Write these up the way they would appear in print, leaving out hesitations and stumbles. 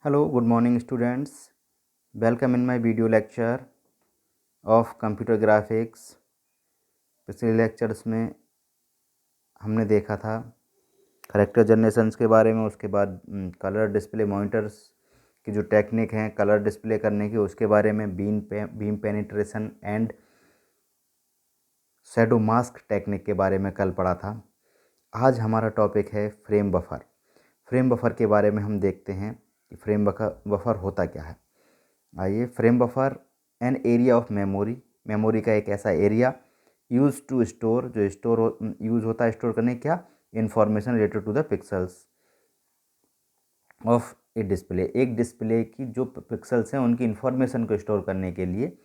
Hello, good morning students. Welcome in my video lecture of computer graphics. पिछले lectures में हमने देखा था करेक्टर जनरेशंस के बारे में, उसके बाद कलर डिस्प्ले मॉनिटर्स की जो टेक्निक हैं कलर डिस्प्ले करने की उसके बारे में, beam penetration and shadow mask technique के बारे में कल पढ़ा था। आज हमारा टॉपिक है फ्रेम बफर। फ्रेम बफर के बारे में हम देखते हैं कि फ्रेम बफर होता क्या है। आइए, frame buffer an area of memory का एक ऐसा एरिया यूज टू स्टोर, जो यूज़ होता है स्टोर करने क्या, information related to the pixels of a display. एक डिस्प्ले की जो पिक्सल्स हैं उनकी इंफॉर्मेशन को स्टोर करने के लिए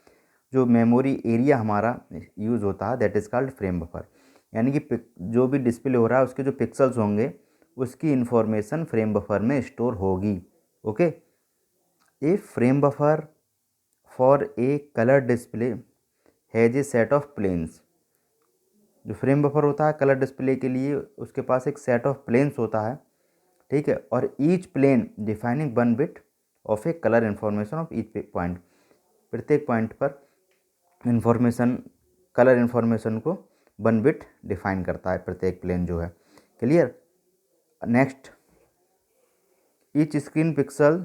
जो मेमोरी एरिया हमारा यूज़ होता है that is called frame buffer. यानी कि जो भी डिस्प्ले हो रहा है उसके जो पिक्सल्स होंगे उसकी इंफॉर्मेशन फ्रेम बफर में स्टोर होगी। Okay, a frame buffer for a colour display has a set of planes. जो फ्रेम बफर होता है कलर डिस्प्ले के लिए उसके पास एक सेट ऑफ प्लेन्स होता है, ठीक है, और each plane defining one bit of a colour information of each point. प्रत्येक पॉइंट पर इंफॉर्मेशन, कलर इन्फॉर्मेशन को वन बिट डिफाइन करता है प्रत्येक प्लेन जो है। Clear. Next, each screen pixel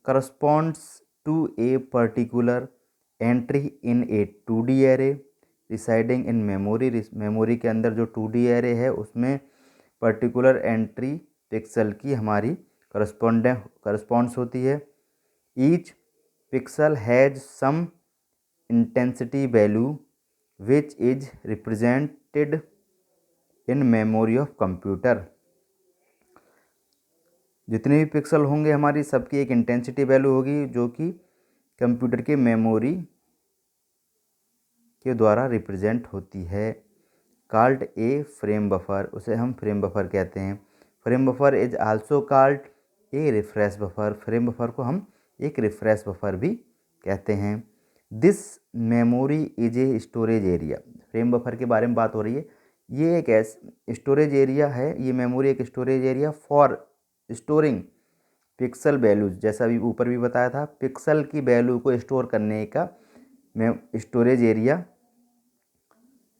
corresponds to a particular entry in a 2D array residing in memory। Memory के अंदर जो 2D array है उसमें पर्टिकुलर एंट्री पिक्सल की हमारी करस्पॉन्ड्स होती है। Each pixel has some intensity value which is represented in memory of computer. जितने भी पिक्सल होंगे हमारी सबकी एक इंटेंसिटी वैल्यू होगी जो कि कंप्यूटर के मेमोरी के द्वारा रिप्रेजेंट होती है। कॉल्ड ए फ्रेम बफर, उसे हम फ्रेम बफर कहते हैं। Frame buffer is also called A refresh buffer. Frame buffer को हम एक रिफ्रेश बफर भी कहते हैं। This memory is a storage area. Frame buffer के बारे में बात हो रही है। ये एक स्टोरेज एरिया है, ये मेमोरी एक storage area for storing pixel values, जैसा भी ऊपर भी बताया था, पिक्सल की वैल्यू को स्टोर करने का storage area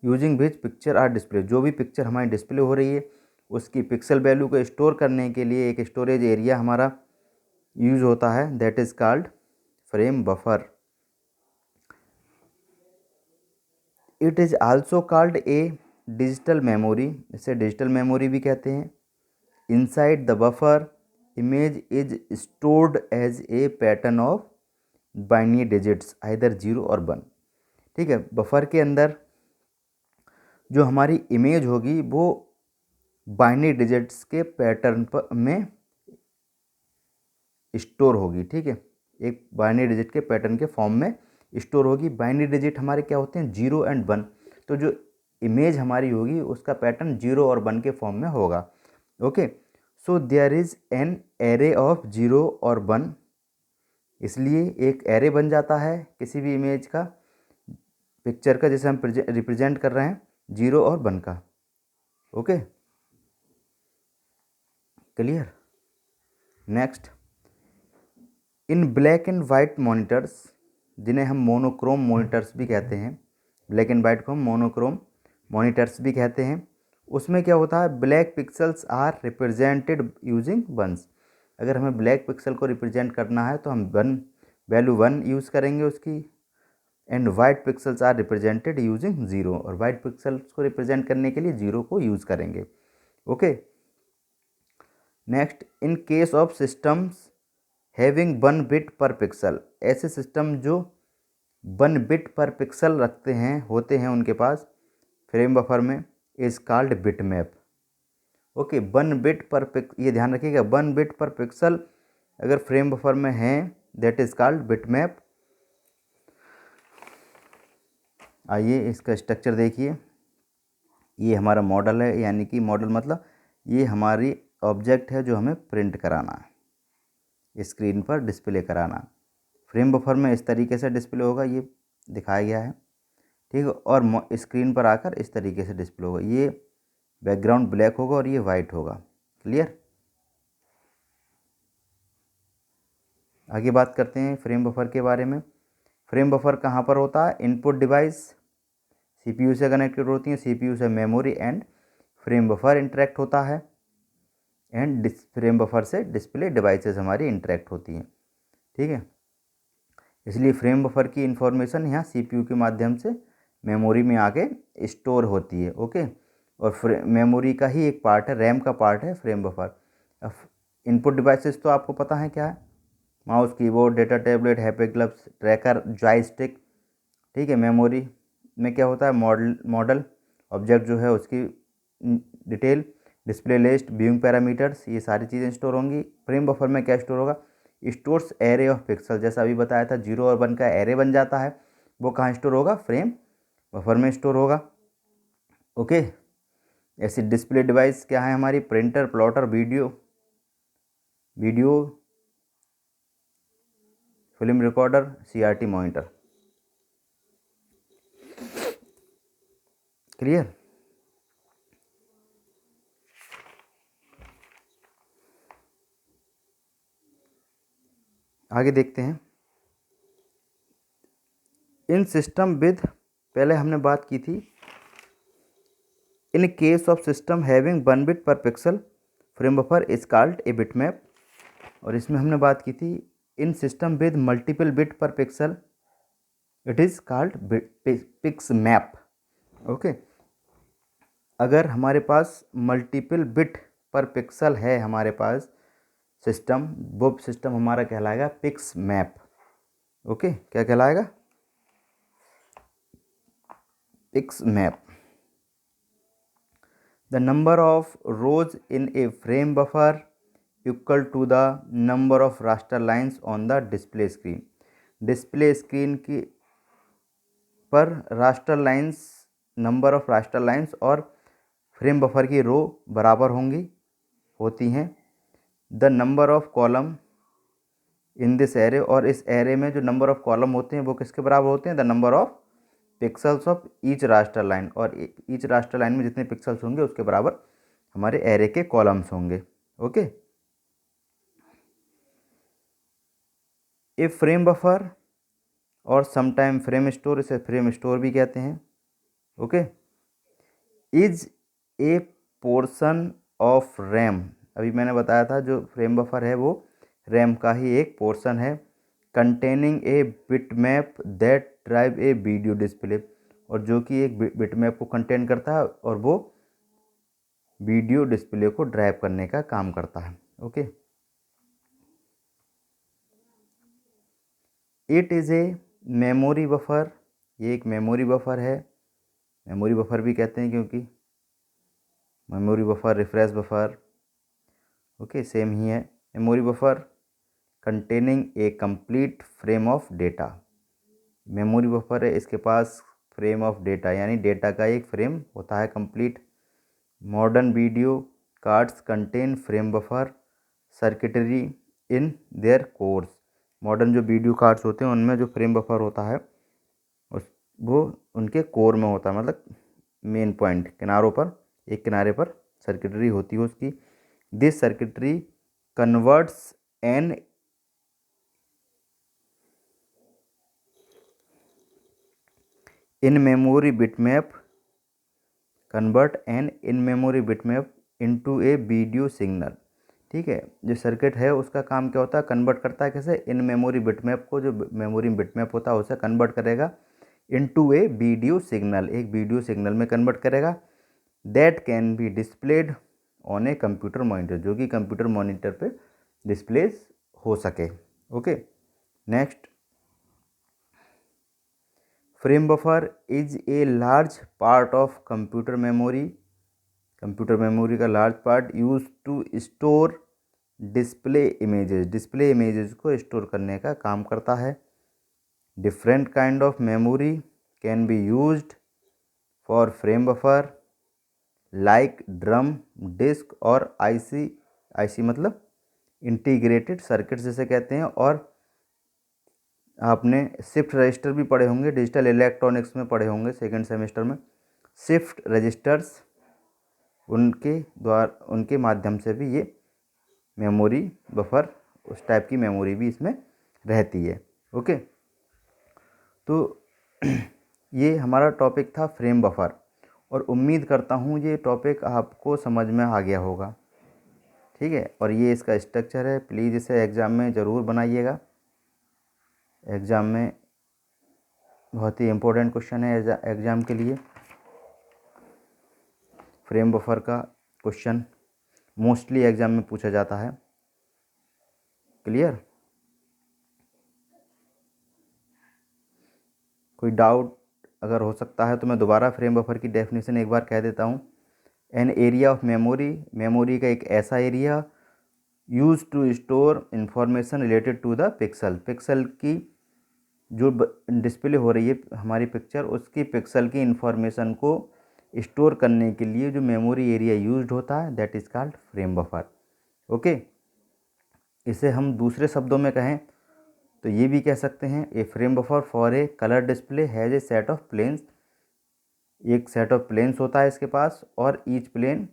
using which picture are display. जो भी पिक्चर हमारी डिस्प्ले हो रही है उसकी पिक्सल वैल्यू को स्टोर करने के लिए एक स्टोरेज एरिया हमारा यूज होता है that is called frame buffer. It is also called a digital memory, इसे डिजिटल मेमोरी भी कहते हैं। Inside the buffer image is stored as a pattern of binary digits either 0 और 1। ठीक है, बफर के अंदर जो हमारी इमेज होगी वो बाइनरी डिजिट्स के पैटर्न में स्टोर होगी। ठीक है, एक बाइनरी डिजिट के पैटर्न के फॉर्म में स्टोर होगी। बाइनरी डिजिट हमारे क्या होते हैं, 0 एंड 1। तो जो इमेज हमारी होगी उसका पैटर्न 0 और 1 के फॉर्म में होगा। Okay, so there is an array of 0 और 1, इसलिए एक एरे बन जाता है किसी भी इमेज का, पिक्चर का, जिसे हम रिप्रेजेंट कर रहे हैं 0 और 1 का। Okay, clear. Next, in black and white monitors, जिन्हें हम मोनोक्रोम मॉनिटर्स भी कहते हैं, ब्लैक एंड वाइट को हम मोनोक्रोम मॉनिटर्स भी कहते हैं, उसमें क्या होता है, black pixels are represented using ones. अगर हमें ब्लैक पिक्सल को रिप्रेजेंट करना है तो हम वैल्यू 1 यूज़ करेंगे उसकी, and white pixels are represented using 0, और वाइट पिक्सल्स को रिप्रेजेंट करने के लिए 0 को यूज़ करेंगे। Okay, next, in case of systems having 1 bit per pixel, ऐसे सिस्टम जो 1 बिट पर पिक्सल रखते हैं, होते हैं उनके पास फ्रेम बफर में, is called bit map. Okay, 1 bit पर ये ध्यान रखिएगा, 1 बिट पर पिक्सल अगर फ्रेम बफर में है that is called bit map. आइए इसका स्ट्रक्चर देखिए। ये हमारा मॉडल है, यानी कि मॉडल मतलब ये हमारी ऑब्जेक्ट है जो हमें प्रिंट कराना है, स्क्रीन पर डिस्प्ले कराना। फ्रेम बफर में इस तरीके से डिस्प्ले होगा, ये दिखाया गया है, ठीक है, और स्क्रीन पर आकर इस तरीके से डिस्प्ले होगा। ये बैकग्राउंड ब्लैक होगा और ये वाइट होगा। क्लियर। आगे बात करते हैं फ्रेम बफर के बारे में। फ्रेम बफर कहाँ पर होता है? इनपुट डिवाइस सीपीयू से कनेक्टेड होती है, सीपीयू से memory and frame buffer interact होता है, एंड फ्रेम बफर से डिस्प्ले डिवाइसेस हमारी इंटरेक्ट होती हैं। ठीक है, इसलिए फ्रेम बफर की इंफॉर्मेशन यहाँ सीपीयू के माध्यम से मेमोरी में आके स्टोर होती है। ओके, और मेमोरी का ही एक पार्ट है, रैम का पार्ट है फ्रेम बफर। इनपुट डिवाइसेस तो आपको पता है क्या है? Mouse, keyboard, data tablet, haptic gloves, tracker, joystick. ठीक है, मेमोरी में क्या होता है? मॉडल ऑब्जेक्ट जो है उसकी detail, display list, viewing parameters, ये सारी चीज़ें स्टोर होंगी। फ्रेम बफर में क्या स्टोर होगा? स्टोर्स एरे ऑफ पिक्सल, जैसा अभी बताया था 0 और 1 का एरे बन जाता है, वो कहाँ स्टोर होगा? फ्रेम बफर में स्टोर होगा। ओके, ऐसी डिस्प्ले डिवाइस क्या है हमारी? Printer, plotter, video film recorder, CRT monitor. Clear? आगे देखते हैं। इन सिस्टम विद, पहले हमने बात की थी, in case of system having 1 bit per pixel frame buffer is called a bitmap. और इसमें हमने बात की थी in system with multiple bit per pixel it is called pixmap. Okay, अगर हमारे पास मल्टीपल बिट पर पिक्सल है हमारे पास सिस्टम, वो सिस्टम हमारा कहलाएगा पिक्स मैप। ओके, क्या कहलाएगा? Pixmap. The number of rows in a frame buffer equal to the number of raster lines on the display screen. Display screen की पर raster lines, number of raster lines और frame buffer की row बराबर होती हैं। The number of column in this array, और इस array में जो नंबर ऑफ कॉलम होते हैं वो किसके बराबर होते हैं? The number of pixels of each raster line, और ईच रास्टर लाइन में जितने पिक्सल्स होंगे उसके बराबर हमारे एरे के कॉलम्स होंगे। ओके, ए फ्रेम बफर और समटाइम फ्रेम स्टोर, इसे फ्रेम स्टोर भी कहते हैं। Okay, is a portion of RAM, अभी मैंने बताया था जो फ्रेम बफर है वो रैम का ही एक पोर्शन है। Containing A bitmap that drive A video display, और जो कि एक बिटमैप को कंटेन करता है और वो वीडियो डिस्प्ले को ड्राइव करने का काम करता है। Okay, it is a memory buffer, ये एक मेमोरी बफर है। मेमोरी बफर भी कहते हैं क्योंकि memory buffer, refresh buffer, okay same ही है। Memory buffer containing a complete frame of data, memory buffer है, इसके पास फ्रेम ऑफ डेटा यानी डेटा का एक फ्रेम होता है complete. Modern video cards contain frame buffer circuitry in their cores, modern जो वीडियो कार्ड्स होते हैं उनमें जो फ्रेम बफर होता है उस वो उनके कोर में होता है, मतलब मेन पॉइंट किनारों पर, एक किनारे पर सर्किटरी होती है उसकी। This circuitry converts an in memory bitmap convert an in memory bitmap into a video signal. ठीक है, जो सर्किट है उसका काम क्या होता है? कन्वर्ट करता है कैसे? इन मेमोरी बिटमैप को, जो मेमोरी बिटमैप होता है उसे कन्वर्ट करेगा इनटू ए वीडियो सिग्नल, एक वीडियो सिग्नल में कन्वर्ट करेगा। That can be displayed on a computer monitor, जो कि कंप्यूटर मॉनिटर पे डिस्प्लेस हो सके। Okay, next, frame buffer is a large part of computer memory, computer memory का large part use to store display images, display images को store करने का काम करता है। Different kind of memory can be used for frame buffer like drum disc और IC, IC मतलब integrated circuit जिसे कहते हैं। और आपने शिफ्ट रजिस्टर भी पढ़े होंगे, डिजिटल इलेक्ट्रॉनिक्स में पढ़े होंगे सेकंड सेमेस्टर में। शिफ्ट रजिस्टर्स, उनके माध्यम से भी ये मेमोरी बफर, उस टाइप की मेमोरी भी इसमें रहती है। ओके, तो ये हमारा टॉपिक था फ्रेम बफर, और उम्मीद करता हूँ ये टॉपिक आपको समझ में आ गया होगा। ठीक है, और ये इसका स्ट्रक्चर है। प्लीज़ इसे एग्ज़ाम में ज़रूर बनाइएगा। एग्ज़ाम में बहुत ही इम्पोर्टेंट क्वेश्चन है एग्ज़ाम के लिए। फ्रेम बफर का क्वेश्चन मोस्टली एग्ज़ाम में पूछा जाता है। क्लियर? कोई डाउट अगर हो सकता है तो मैं दोबारा फ्रेम बफर की डेफिनेशन एक बार कह देता हूँ। एन एरिया ऑफ मेमोरी का एक ऐसा area use to store information related to the pixel की जो डिस्प्ले हो रही है हमारी पिक्चर, उसकी पिक्सल की इंफॉर्मेशन को स्टोर करने के लिए जो मेमोरी एरिया यूज्ड होता है that is called frame buffer. Okay, इसे हम दूसरे शब्दों में कहें तो ये भी कह सकते हैं, a frame buffer for a colour display has a set of planes. एक सेट ऑफ प्लेन्स होता है इसके पास, और ईच प्लेन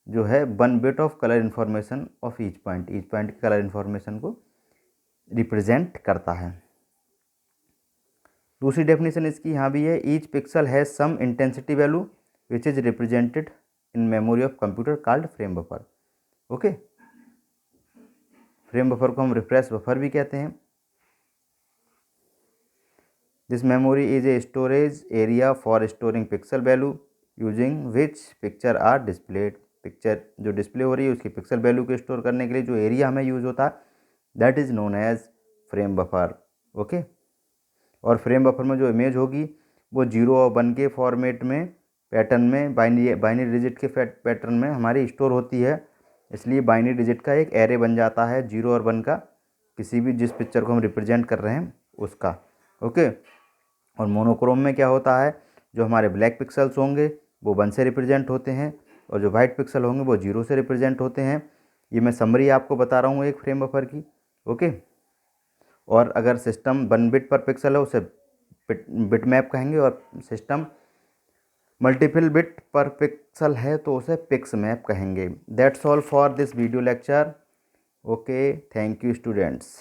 जो है 1 bit of colour information of each point की कलर इन्फॉर्मेशन को रिप्रेजेंट करता है। दूसरी डेफिनेशन इसकी यहाँ भी है, each pixel has some intensity value which is represented in memory of computer called frame buffer. Okay, frame buffer को हम रिफ्रेश बफर भी कहते हैं। This memory is a storage area for storing pixel value using which picture are displayed. Picture जो display हो रही है उसकी पिक्सल वैल्यू को स्टोर करने के लिए जो एरिया हमें यूज होता है that is known as frame buffer. Okay, और फ्रेम बफर में जो इमेज होगी वो 0 और 1 के फॉर्मेट में पैटर्न में बाइनरी डिजिट के पैटर्न में हमारी स्टोर होती है। इसलिए बाइनरी डिजिट का एक एरे बन जाता है 0 और 1 का, किसी भी जिस पिक्चर को हम रिप्रेजेंट कर रहे हैं उसका। ओके, और मोनोक्रोम में क्या होता है, जो हमारे ब्लैक पिक्सल्स होंगे वो 1 से रिप्रेजेंट होते हैं, और जो वाइट पिक्सल होंगे वो 0 से रिप्रेजेंट होते हैं। ये मैं समरी आपको बता रहा हूँ एक फ्रेम बफर की। ओके, और अगर सिस्टम 1 बिट पर पिक्सल है उसे बिट मैप कहेंगे, और system multiple bit per pixel है तो उसे पिक्स मैप कहेंगे। That's all for this video lecture. Okay, thank you students.